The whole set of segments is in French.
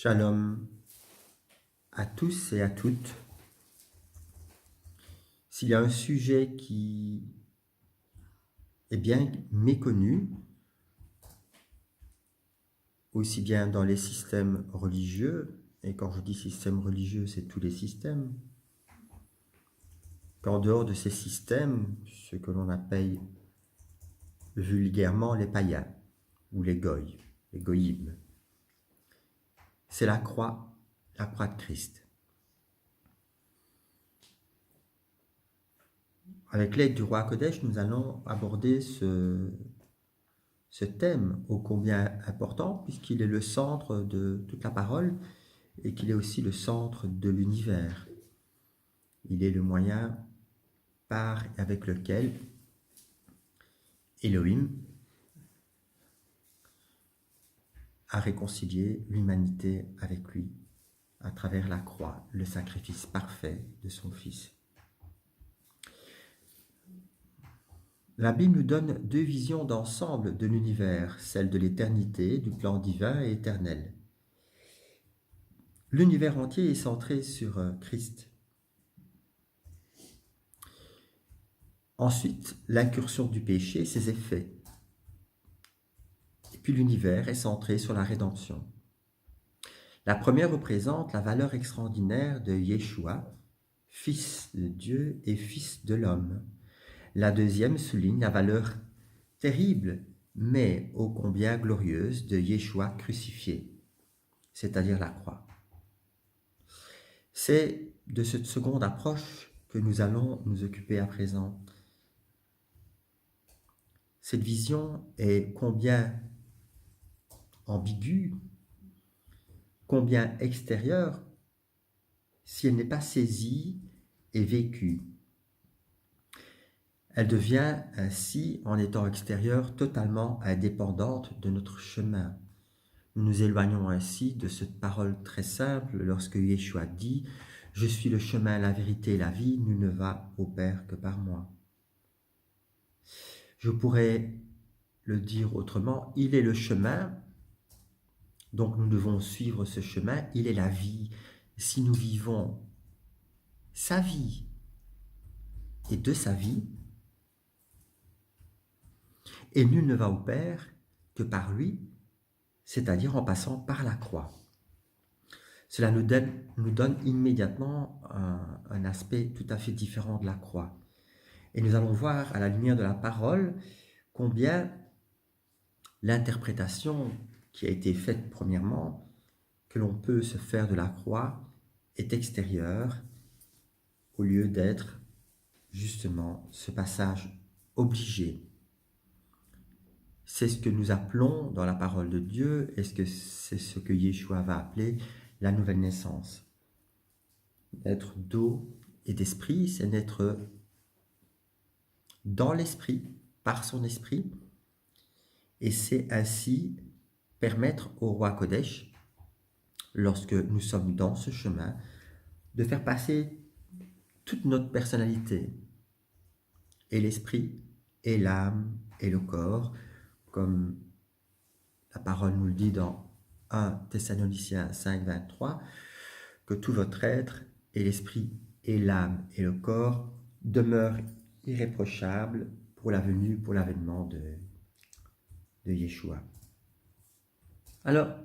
Shalom à tous et à toutes. S'il y a un sujet qui est bien méconnu, aussi bien dans les systèmes religieux, et quand je dis système religieux, c'est tous les systèmes, qu'en dehors de ces systèmes, ce que l'on appelle vulgairement les païens, ou les goïs, les goïms, c'est la croix de Christ. Avec l'aide du roi Kodesh, nous allons aborder ce thème ô combien important, puisqu'il est le centre de toute la parole et qu'il est aussi le centre de l'univers. Il est le moyen par et avec lequel Elohim a réconcilié l'humanité avec lui à travers la croix, le sacrifice parfait de son Fils. La Bible nous donne deux visions d'ensemble de l'univers, celle de l'éternité, du plan divin et éternel. L'univers entier est centré sur Christ. Ensuite, l'incursion du péché et ses effets. Et puis l'univers est centré sur la rédemption. La première représente la valeur extraordinaire de Yeshua, fils de Dieu et fils de l'homme. La deuxième souligne la valeur terrible, mais ô combien glorieuse, de Yeshua crucifié, c'est-à-dire la croix. C'est de cette seconde approche que nous allons nous occuper à présent. Cette vision est combien ambiguë, combien extérieure, si elle n'est pas saisie et vécue. Elle devient ainsi, en étant extérieure, totalement indépendante de notre chemin. Nous nous éloignons ainsi de cette parole très simple lorsque Yeshua dit « Je suis le chemin, la vérité et la vie, nul ne va au Père que par moi ». Je pourrais le dire autrement, il est le chemin, donc nous devons suivre ce chemin, il est la vie. Si nous vivons sa vie et de sa vie, et nul ne va au Père que par lui, c'est-à-dire en passant par la croix. Cela nous donne immédiatement un aspect tout à fait différent de la croix. Et nous allons voir à la lumière de la parole combien l'interprétation qui a été faite premièrement, que l'on peut se faire de la croix, est extérieure au lieu d'être justement ce passage obligé. C'est ce que nous appelons dans la parole de Dieu, et c'est ce que Yeshua va appeler la nouvelle naissance. Être d'eau et d'esprit, c'est naître dans l'esprit, par son esprit, et c'est ainsi permettre au roi Kodesh, lorsque nous sommes dans ce chemin, de faire passer toute notre personnalité, et l'esprit, et l'âme, et le corps, comme la parole nous le dit dans 1 Thessaloniciens 5, 23, que tout votre être, et l'esprit, et l'âme, et le corps demeurent irréprochables pour la venue, pour l'avènement de Yeshua. Alors,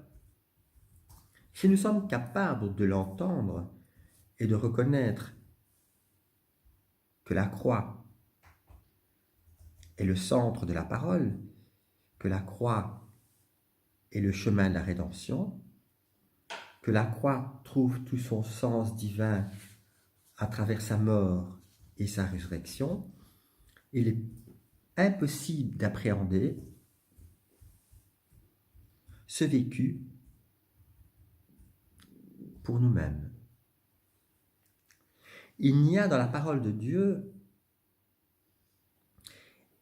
si nous sommes capables de l'entendre et de reconnaître que la croix est le centre de la parole, que la croix est le chemin de la rédemption, que la croix trouve tout son sens divin à travers sa mort et sa résurrection, il est impossible d'appréhender ce vécu pour nous-mêmes. Il n'y a dans la parole de Dieu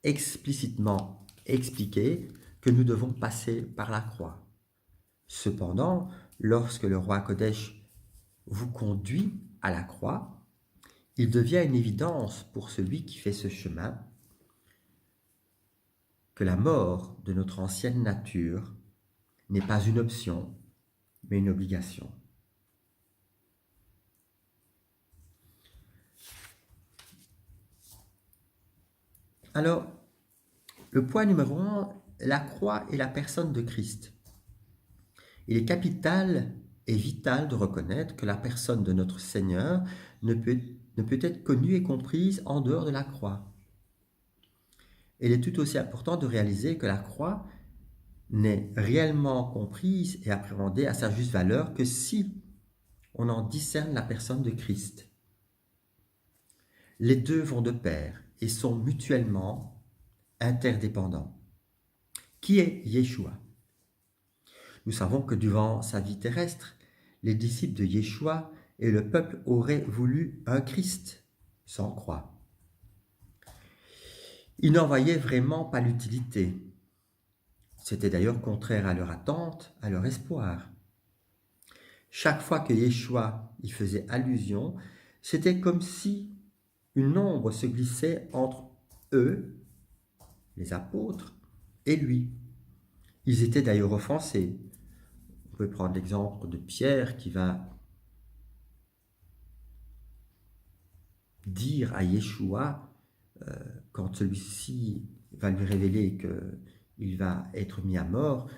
explicitement expliqué que nous devons passer par la croix. Cependant, lorsque le roi Kodesh vous conduit à la croix, il devient une évidence pour celui qui fait ce chemin que la mort de notre ancienne nature n'est pas une option, mais une obligation. Alors, le point numéro 1, la croix et la personne de Christ. Il est capital et vital de reconnaître que la personne de notre Seigneur ne peut être connue et comprise en dehors de la croix. Il est tout aussi important de réaliser que la croix n'est réellement comprise et appréhendée à sa juste valeur que si on en discerne la personne de Christ. Les deux vont de pair et sont mutuellement interdépendants. Qui est Yeshua? Nous savons que durant sa vie terrestre, les disciples de Yeshua et le peuple auraient voulu un Christ sans croix. Ils n'en voyaient vraiment pas l'utilité. C'était d'ailleurs contraire à leur attente, à leur espoir. Chaque fois que Yeshua y faisait allusion, c'était comme si une ombre se glissait entre eux, les apôtres, et lui. Ils étaient d'ailleurs offensés. On peut prendre l'exemple de Pierre qui va dire à Yeshua, quand celui-ci va lui révéler qu'il va être mis à mort,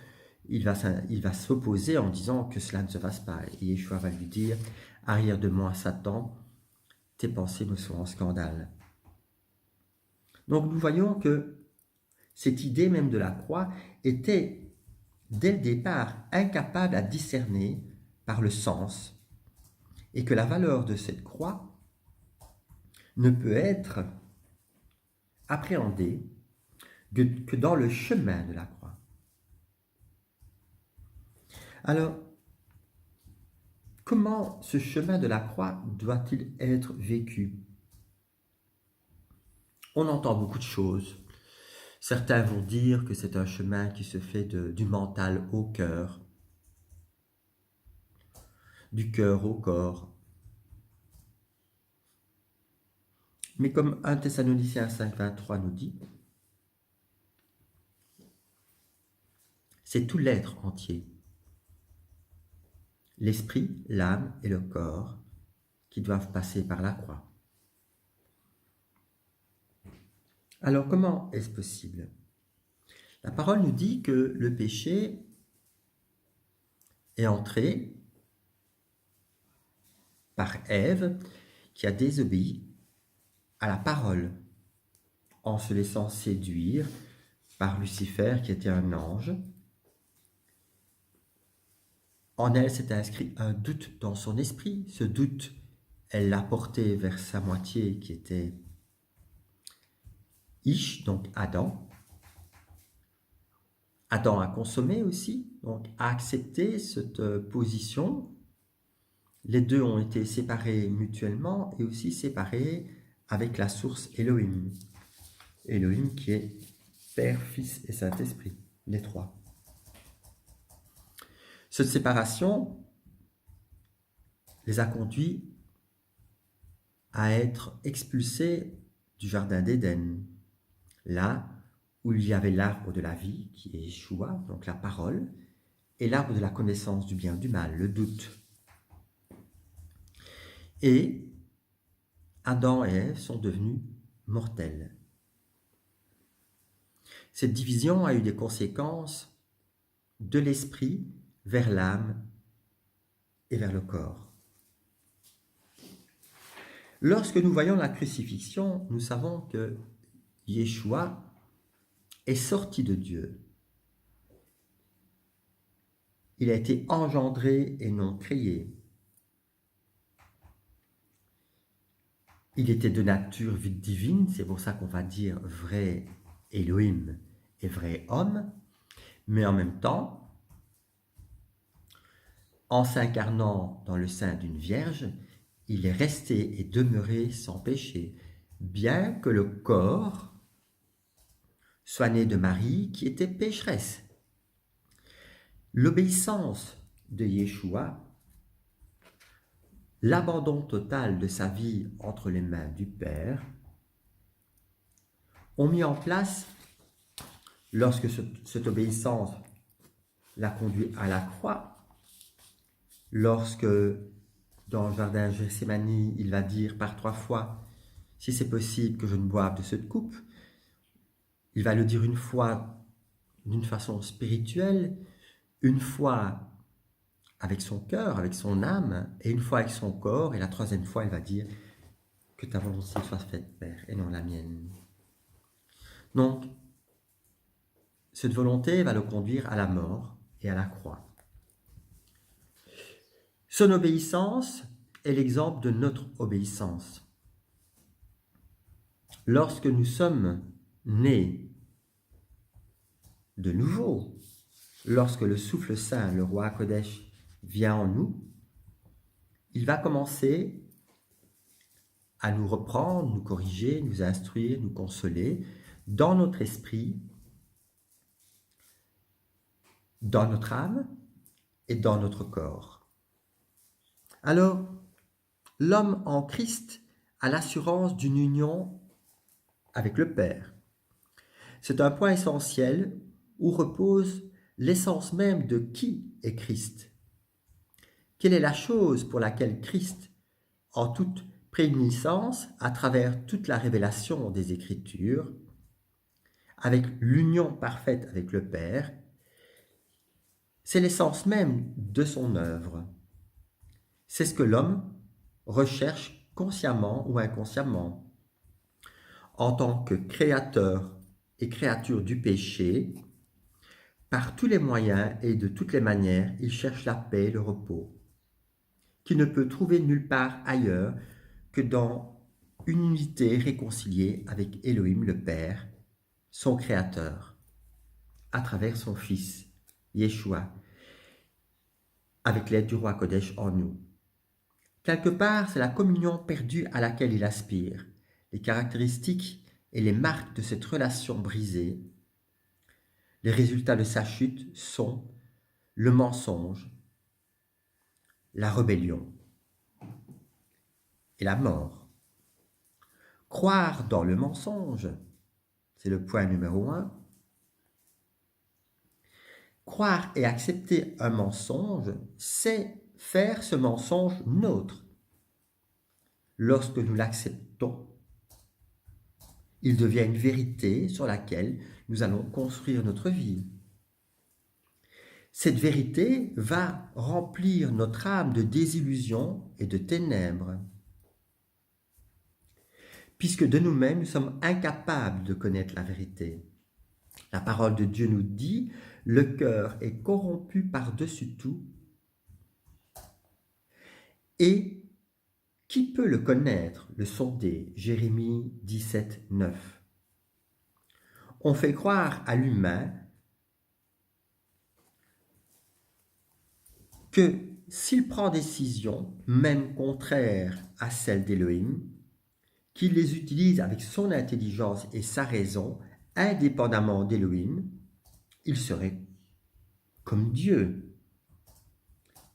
il va s'opposer en disant que cela ne se fasse pas. Et Yeshua va lui dire, arrière de moi, Satan, tes pensées me sont en scandale. Donc nous voyons que cette idée même de la croix était dès le départ incapable à discerner par le sens et que la valeur de cette croix ne peut être appréhendée que dans le chemin de la croix. Alors, comment ce chemin de la croix doit-il être vécu? On entend beaucoup de choses. Certains vont dire que c'est un chemin qui se fait du mental au cœur, du cœur au corps. Mais comme 1 Thessaloniciens 5,23 nous dit, c'est tout l'être entier, l'esprit, l'âme et le corps qui doivent passer par la croix. Alors comment est-ce possible? La parole nous dit que le péché est entré par Ève qui a désobéi à la parole en se laissant séduire par Lucifer qui était un ange. En elle s'est inscrit un doute dans son esprit. Ce doute, elle l'a porté vers sa moitié qui était Ish, donc Adam. Adam a consommé aussi, donc a accepté cette position. Les deux ont été séparés mutuellement et aussi séparés avec la source Elohim. Elohim qui est Père, Fils et Saint-Esprit, les trois. Cette séparation les a conduits à être expulsés du jardin d'Éden, là où il y avait l'arbre de la vie, qui est Yeshua, donc la parole, et l'arbre de la connaissance du bien et du mal, le doute. Et Adam et Ève sont devenus mortels. Cette division a eu des conséquences de l'esprit vers l'âme et vers le corps. Lorsque nous voyons la crucifixion, nous savons que Yeshua est sorti de Dieu. Il a été engendré et non créé. Il était de nature divine, c'est pour ça qu'on va dire vrai Elohim et vrai homme, mais en même temps, en s'incarnant dans le sein d'une vierge, il est resté et demeuré sans péché, bien que le corps soit né de Marie qui était pécheresse. L'obéissance de Yeshua, l'abandon total de sa vie entre les mains du Père, ont mis en place, lorsque cette obéissance l'a conduit à la croix, lorsque dans le jardin Gethsémani, il va dire par 3 fois, si c'est possible que je ne boive de cette coupe, il va le dire une fois d'une façon spirituelle, une fois avec son cœur, avec son âme, et une fois avec son corps, et la troisième fois, il va dire que ta volonté soit faite, Père, et non la mienne. Donc, cette volonté va le conduire à la mort et à la croix. Son obéissance est l'exemple de notre obéissance. Lorsque nous sommes nés de nouveau, lorsque le souffle saint, le roi Kodesh, vient en nous, il va commencer à nous reprendre, nous corriger, nous instruire, nous consoler dans notre esprit, dans notre âme et dans notre corps. Alors, l'homme en Christ a l'assurance d'une union avec le Père. C'est un point essentiel où repose l'essence même de qui est Christ. Quelle est la chose pour laquelle Christ, en toute prééminence, à travers toute la révélation des Écritures, avec l'union parfaite avec le Père, c'est l'essence même de son œuvre. C'est ce que l'homme recherche consciemment ou inconsciemment. En tant que créateur et créature du péché, par tous les moyens et de toutes les manières, il cherche la paix et le repos, qu'il ne peut trouver nulle part ailleurs que dans une unité réconciliée avec Elohim le Père, son Créateur, à travers son Fils, Yeshua, avec l'aide du roi Kodesh en nous. Quelque part, c'est la communion perdue à laquelle il aspire. Les caractéristiques et les marques de cette relation brisée, les résultats de sa chute sont le mensonge, la rébellion et la mort. Croire dans le mensonge, c'est le point numéro 1. Croire et accepter un mensonge, c'est faire ce mensonge nôtre. Lorsque nous l'acceptons, il devient une vérité sur laquelle nous allons construire notre vie. Cette vérité va remplir notre âme de désillusions et de ténèbres. Puisque de nous-mêmes, nous sommes incapables de connaître la vérité. La parole de Dieu nous dit, le cœur est corrompu par-dessus tout. Et qui peut le connaître, le sonder? Jérémie 17, 9. On fait croire à l'humain que s'il prend des décisions, même contraires à celles d'Élohim, qu'il les utilise avec son intelligence et sa raison, indépendamment d'Élohim, il serait comme Dieu.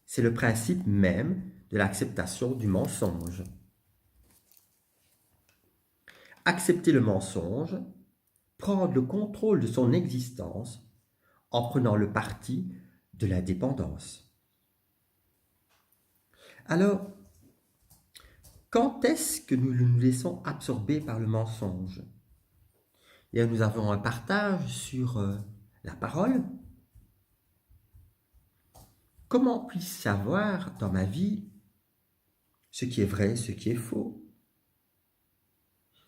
C'est le principe même de l'acceptation du mensonge. Accepter le mensonge, prendre le contrôle de son existence en prenant le parti de la dépendance. Alors, quand est-ce que nous nous laissons absorber par le mensonge? Et nous avons un partage sur la parole. Comment puis-je savoir dans ma vie ce qui est vrai, ce qui est faux,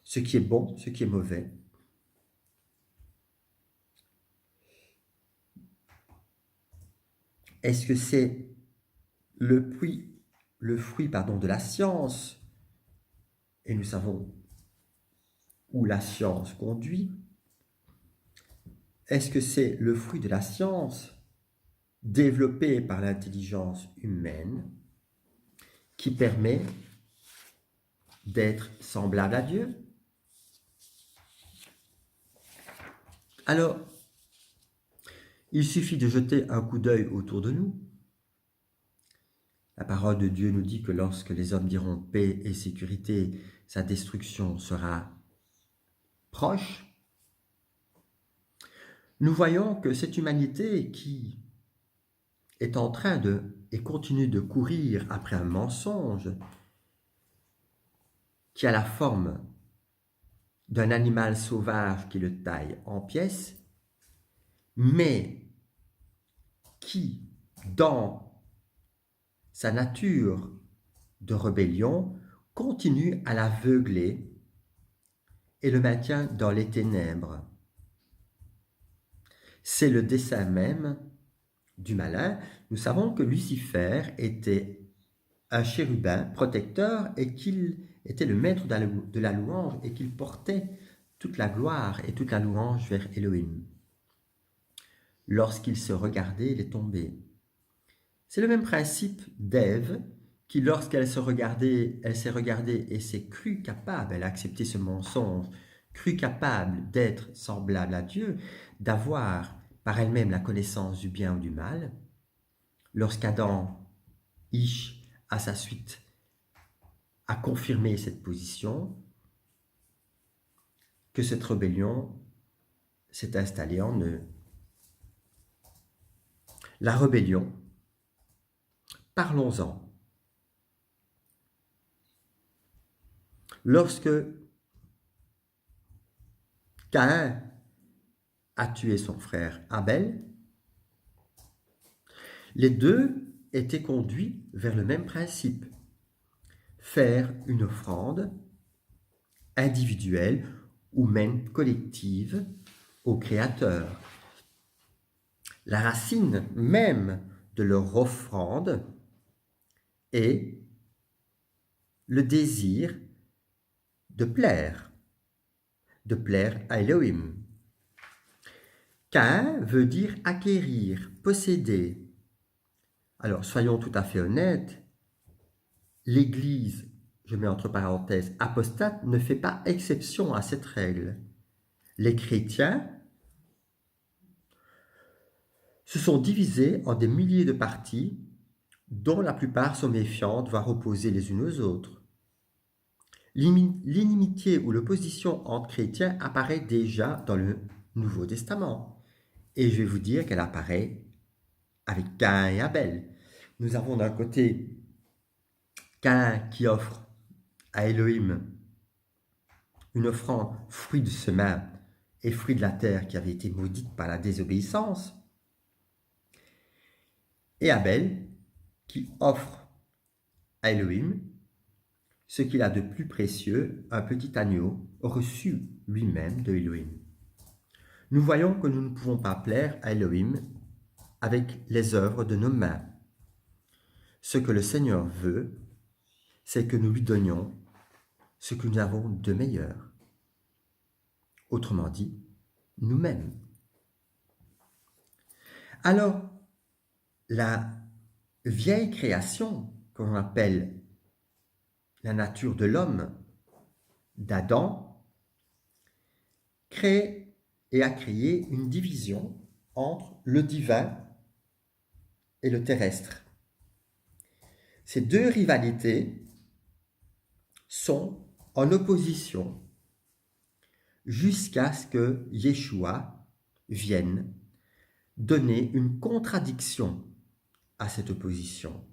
ce qui est bon, ce qui est mauvais? Est-ce que c'est le fruit de la science, et nous savons où la science conduit? Est-ce que c'est le fruit de la science développé par l'intelligence humaine qui permet d'être semblable à Dieu? Alors, il suffit de jeter un coup d'œil autour de nous. La parole de Dieu nous dit que lorsque les hommes diront paix et sécurité, sa destruction sera proche. Nous voyons que cette humanité qui est en train de et continue de courir après un mensonge qui a la forme d'un animal sauvage qui le taille en pièces, mais qui, dans sa nature de rébellion, continue à l'aveugler et le maintient dans les ténèbres. C'est le dessein même du malin. Nous savons que Lucifer était un chérubin protecteur et qu'il était le maître de la louange et qu'il portait toute la gloire et toute la louange vers Elohim. Lorsqu'il se regardait, il est tombé. C'est le même principe d'Ève qui, lorsqu'elle s'est regardée et s'est crue capable, elle a accepté ce mensonge, crue capable d'être semblable à Dieu, d'avoir par elle-même la connaissance du bien ou du mal. Lorsqu'Adam, Ish, à sa suite, a confirmé cette position, que cette rébellion s'est installée en eux. La rébellion, parlons-en. Lorsque Caïn a tué son frère Abel, les deux étaient conduits vers le même principe, faire une offrande individuelle ou même collective au Créateur. La racine même de leur offrande est le désir de plaire à Elohim. Caïn veut dire acquérir, posséder. Alors, soyons tout à fait honnêtes, l'Église, je mets entre parenthèses, apostate, ne fait pas exception à cette règle. Les chrétiens se sont divisés en des milliers de partis, dont la plupart sont méfiantes, voire opposées les unes aux autres. L'inimitié ou l'opposition entre chrétiens apparaît déjà dans le Nouveau Testament. Et je vais vous dire qu'elle apparaît avec Caïn et Abel. Nous avons d'un côté Caïn qui offre à Elohim une offrande fruit de ses mains et fruit de la terre qui avait été maudite par la désobéissance. Et Abel qui offre à Elohim ce qu'il a de plus précieux, un petit agneau reçu lui-même de Elohim. Nous voyons que nous ne pouvons pas plaire à Elohim avec les œuvres de nos mains. Ce que le Seigneur veut, c'est que nous lui donnions ce que nous avons de meilleur. Autrement dit, nous-mêmes. Alors, la vieille création, qu'on appelle la nature de l'homme, d'Adam, crée et a créé une division entre le divin et le terrestre. Ces deux rivalités sont en opposition jusqu'à ce que Yeshua vienne donner une contradiction à cette opposition.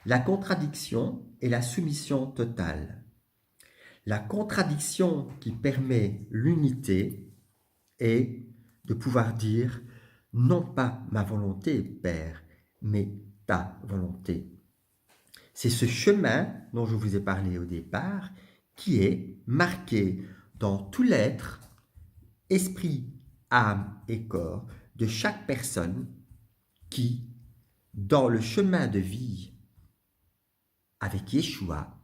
La contradiction est la soumission totale. La contradiction qui permet l'unité est de pouvoir dire non pas ma volonté, Père, mais ta volonté. C'est ce chemin dont je vous ai parlé au départ qui est marqué dans tout l'être, esprit, âme et corps de chaque personne qui, dans le chemin de vie avec Yeshua,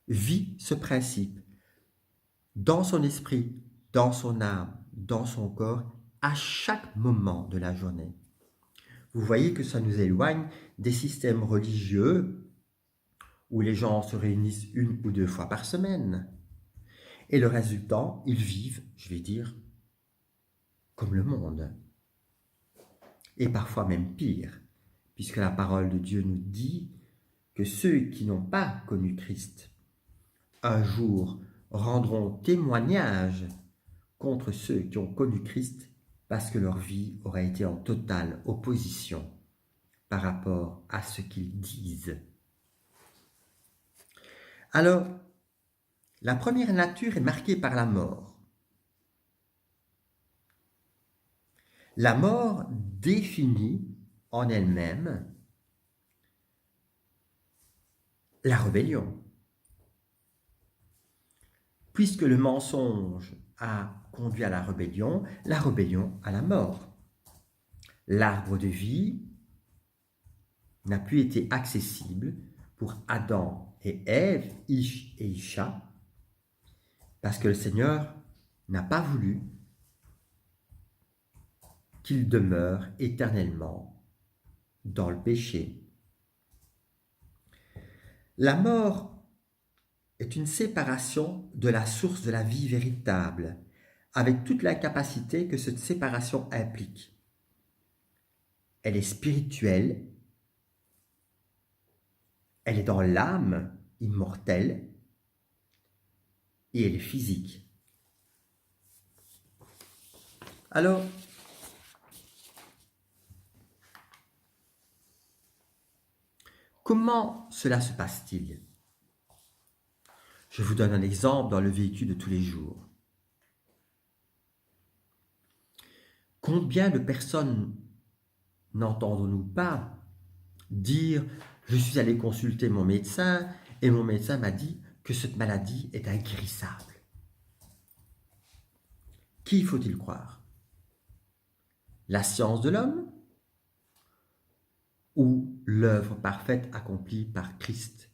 vit ce principe dans son esprit, dans son âme, dans son corps, à chaque moment de la journée. Vous voyez que ça nous éloigne des systèmes religieux où les gens se réunissent une ou deux fois par semaine. Et le résultat, ils vivent, je vais dire, comme le monde. Et parfois même pire, puisque la parole de Dieu nous dit que ceux qui n'ont pas connu Christ, un jour rendront témoignage contre ceux qui ont connu Christ parce que leur vie aurait été en totale opposition par rapport à ce qu'ils disent. Alors, la première nature est marquée par la mort. La mort définit en elle-même la rébellion. Puisque le mensonge a conduit à la rébellion à la mort. L'arbre de vie n'a plus été accessible pour Adam et Ève, Ish et Isha, parce que le Seigneur n'a pas voulu qu'ils demeurent éternellement dans le péché. La mort est une séparation de la source de la vie véritable, avec toute l'incapacité que cette séparation implique. Elle est spirituelle, elle est dans l'âme immortelle et elle est physique. Alors, comment cela se passe-t-il? Je vous donne un exemple dans le vécu de tous les jours. Combien de personnes n'entendons-nous pas dire « Je suis allé consulter mon médecin et mon médecin m'a dit que cette maladie est inguérissable ». Qui faut-il croire? La science de l'homme ou l'œuvre parfaite accomplie par Christ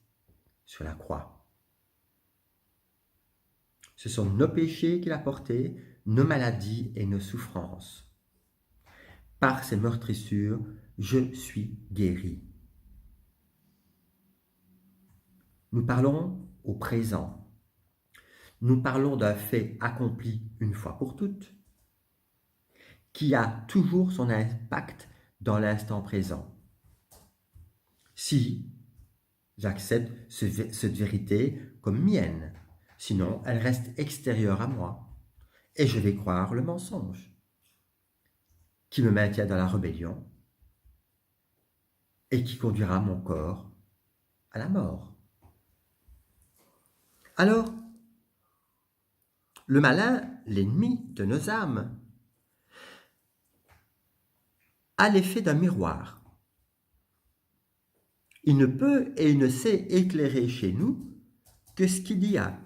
sur la croix? Ce sont nos péchés qu'il a portés, nos maladies et nos souffrances. Par ses meurtrissures, je suis guéri. Nous parlons au présent. Nous parlons d'un fait accompli une fois pour toutes, qui a toujours son impact dans l'instant présent. Si j'accepte cette vérité comme mienne, sinon elle reste extérieure à moi, et je vais croire le mensonge, qui me maintient dans la rébellion, et qui conduira mon corps à la mort. Alors, le malin, l'ennemi de nos âmes, a l'effet d'un miroir. Il ne peut et il ne sait éclairer chez nous que ce qu'il y a.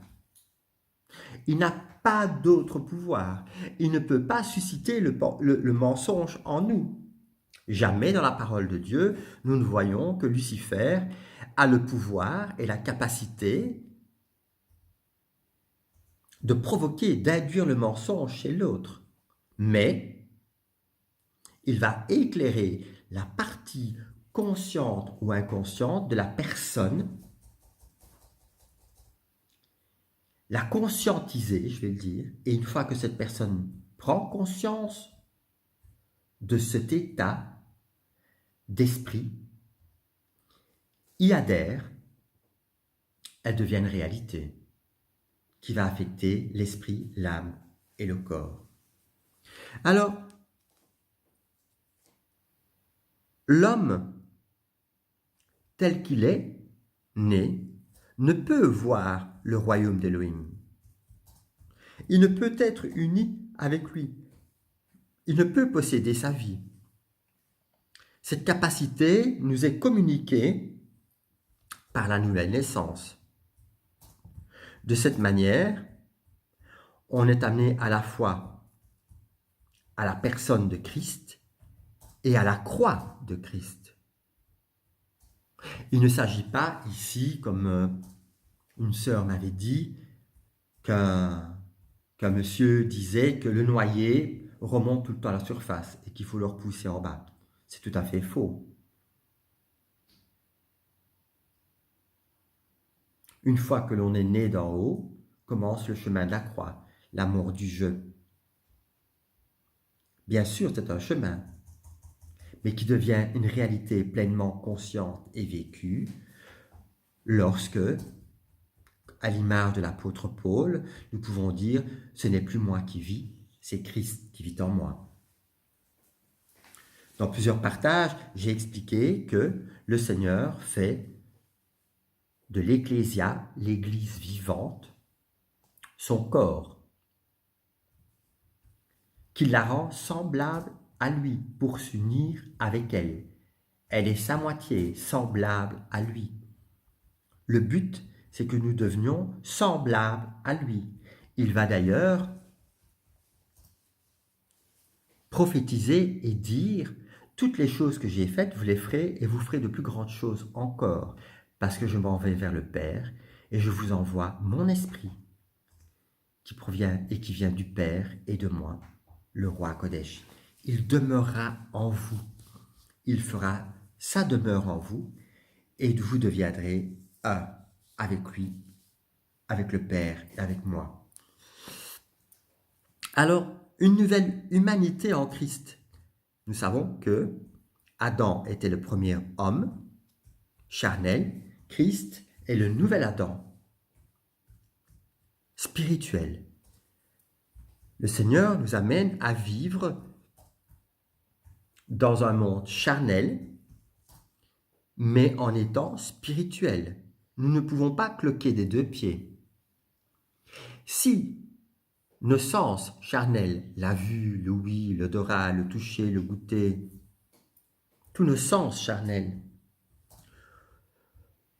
Il n'a pas d'autre pouvoir. Il ne peut pas susciter le mensonge en nous. Jamais dans la parole de Dieu, nous ne voyons que Lucifer a le pouvoir et la capacité de provoquer, d'induire le mensonge chez l'autre. Mais il va éclairer la partie consciente ou inconsciente de la personne, la conscientiser, je vais le dire, et une fois que cette personne prend conscience de cet état d'esprit, y adhère, elle devient une réalité qui va affecter l'esprit, l'âme et le corps. Alors, l'homme tel qu'il est né ne peut voir le royaume d'Élohim. Il ne peut être uni avec lui. Il ne peut posséder sa vie. Cette capacité nous est communiquée par la nouvelle naissance. De cette manière, on est amené à la fois à la personne de Christ et à la croix de Christ. Il ne s'agit pas ici, comme une sœur m'avait dit, qu'un monsieur disait que le noyé remonte tout le temps à la surface et qu'il faut le repousser en bas. C'est tout à fait faux. Une fois que l'on est né d'en haut, commence le chemin de la croix, l'amour du jeu. Bien sûr, c'est un chemin, mais qui devient une réalité pleinement consciente et vécue lorsque, à l'image de l'apôtre Paul, nous pouvons dire « ce n'est plus moi qui vis, c'est Christ qui vit en moi ». Dans plusieurs partages, j'ai expliqué que le Seigneur fait de l'Ecclésia, l'Église vivante, son corps, qu'il la rend semblable à lui pour s'unir avec elle. Elle est sa moitié, semblable à lui. Le but, c'est que nous devenions semblables à lui. Il va d'ailleurs prophétiser et dire « Toutes les choses que j'ai faites, vous les ferez et vous ferez de plus grandes choses encore, parce que je m'en vais vers le Père et je vous envoie mon esprit qui provient et qui vient du Père et de moi, le roi Kodesh. Il demeurera en vous, il fera sa demeure en vous et vous deviendrez un avec lui, avec le Père et avec moi. » Alors, une nouvelle humanité en Christ. Nous savons que Adam était le premier homme charnel, Christ est le nouvel Adam, spirituel. Le Seigneur nous amène à vivre dans un monde charnel, mais en étant spirituel. Nous ne pouvons pas cloquer des deux pieds. Si nos sens charnels, la vue, l'ouïe, l'odorat, le toucher, le goûter, tous nos sens charnels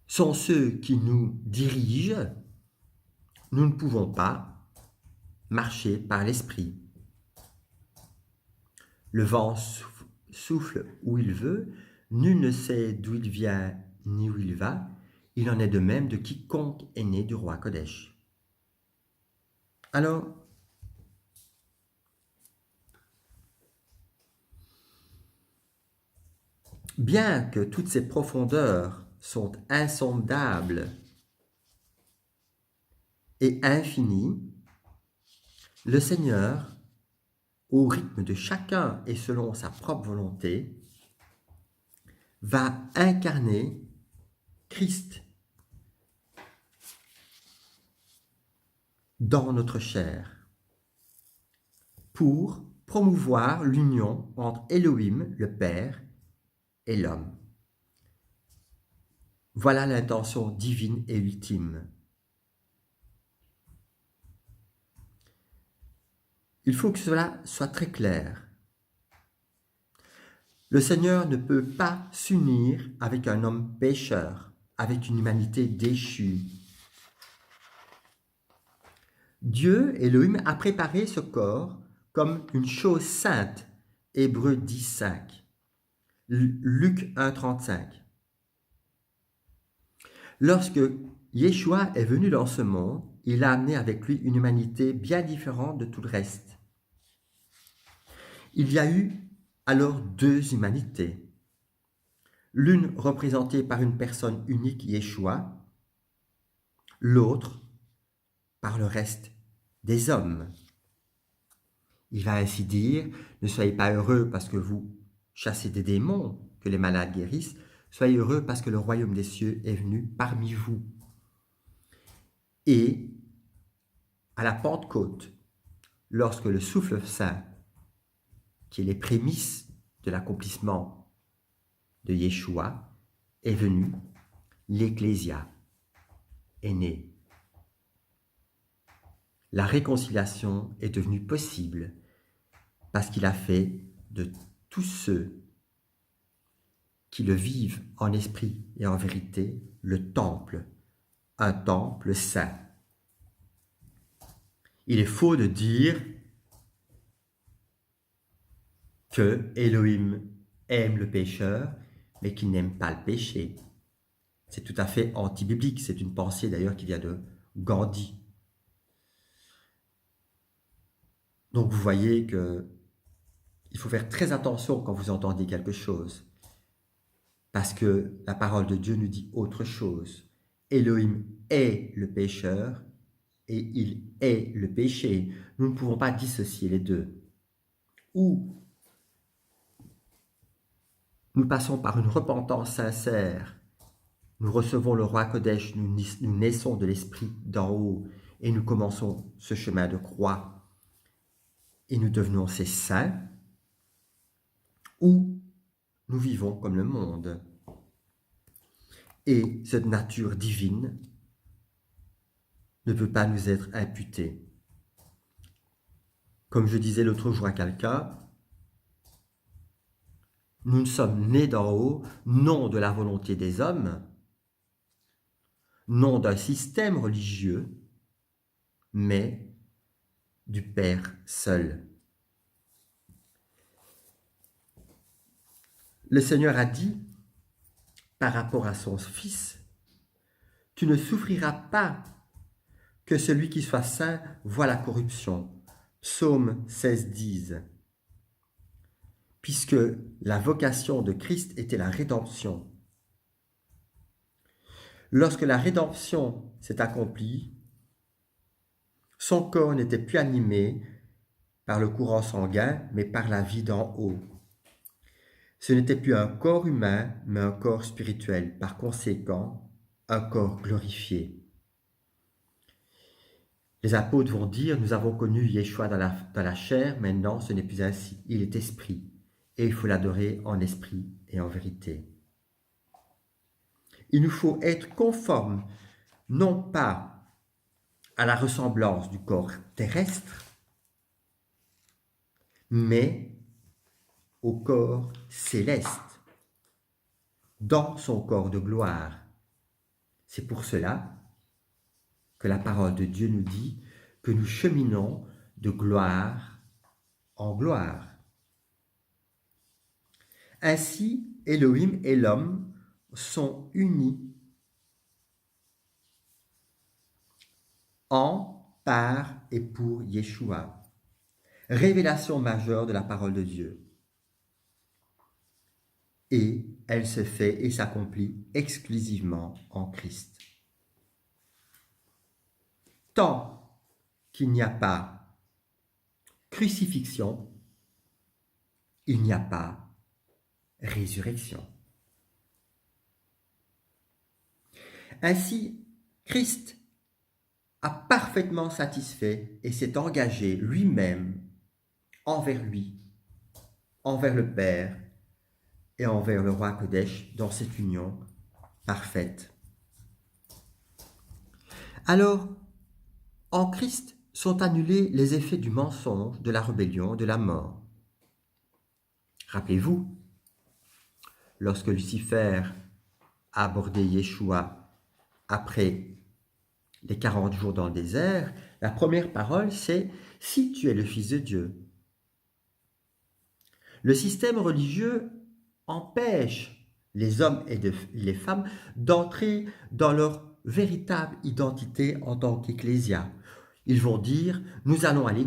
sont ceux qui nous dirigent, nous ne pouvons pas marcher par l'esprit. Le vent souffle où il veut, nul ne sait d'où il vient ni où il va. Il en est de même de quiconque est né du roi Kodesh. Alors, bien que toutes ces profondeurs sont insondables et infinies, le Seigneur, au rythme de chacun et selon sa propre volonté, va incarner Christ dans notre chair pour promouvoir l'union entre Elohim, le Père, et l'homme. Voilà l'intention divine et ultime. Il faut que cela soit très clair. Le Seigneur ne peut pas s'unir avec un homme pécheur, avec une humanité déchue. Dieu, Elohim, a préparé ce corps comme une chose sainte. Hébreux 10.5. Luc 1.35. Lorsque Yeshua est venu dans ce monde, il a amené avec lui une humanité bien différente de tout le reste. Il y a eu alors deux humanités. L'une représentée par une personne unique, Yeshua, l'autre par le reste des hommes. Il va ainsi dire, ne soyez pas heureux parce que vous chassez des démons, que les malades guérissent, soyez heureux parce que le royaume des cieux est venu parmi vous. Et à la Pentecôte, lorsque le souffle saint, qui est les prémices de l'accomplissement de Yeshua, est venu, l'Ecclésia est née. La réconciliation est devenue possible parce qu'il a fait de tous ceux qui le vivent en esprit et en vérité le temple, un temple saint. Il est faux de dire que Elohim aime le pécheur, mais qu'il n'aime pas le péché. C'est tout à fait anti-biblique. C'est une pensée d'ailleurs qui vient de Gandhi. Donc vous voyez que il faut faire très attention quand vous entendez quelque chose, parce que la parole de Dieu nous dit autre chose. Elohim est le pécheur et il est le péché. Nous ne pouvons pas dissocier les deux. Ou nous passons par une repentance sincère, nous recevons le roi Kodesh, nous naissons de l'esprit d'en haut et nous commençons ce chemin de croix et nous devenons ces saints, ou nous vivons comme le monde. Et cette nature divine ne peut pas nous être imputée. Comme je disais l'autre jour à quelqu'un, nous sommes nés d'en haut, non de la volonté des hommes, non d'un système religieux, mais du Père seul. Le Seigneur a dit, par rapport à son Fils, « Tu ne souffriras pas que celui qui soit saint voie la corruption. » Psaume 16:10. Puisque la vocation de Christ était la rédemption. Lorsque la rédemption s'est accomplie, son corps n'était plus animé par le courant sanguin, mais par la vie d'en haut. Ce n'était plus un corps humain, mais un corps spirituel, par conséquent, un corps glorifié. Les apôtres vont dire, nous avons connu Yeshua dans la chair, maintenant ce n'est plus ainsi, il est esprit, et il faut l'adorer en esprit et en vérité. Il nous faut être conformes, non pas à la ressemblance du corps terrestre, mais au corps céleste, dans son corps de gloire. C'est pour cela que la parole de Dieu nous dit que nous cheminons de gloire en gloire. Ainsi, Elohim et l'homme sont unis en, par et pour Yeshua. Révélation majeure de la parole de Dieu. Et elle se fait et s'accomplit exclusivement en Christ. Tant qu'il n'y a pas crucifixion, il n'y a pas résurrection. Ainsi, Christ a parfaitement satisfait et s'est engagé lui-même envers lui, envers le Père et envers le roi Kodesh dans cette union parfaite. Alors, en Christ sont annulés les effets du mensonge, de la rébellion, de la mort. Rappelez-vous, lorsque Lucifer a abordé Yeshua après les 40 jours dans le désert, la première parole c'est « Si tu es le Fils de Dieu ». Le système religieux empêche les hommes et les femmes d'entrer dans leur véritable identité en tant qu'ecclésia. Ils vont dire « Nous allons à l'église ».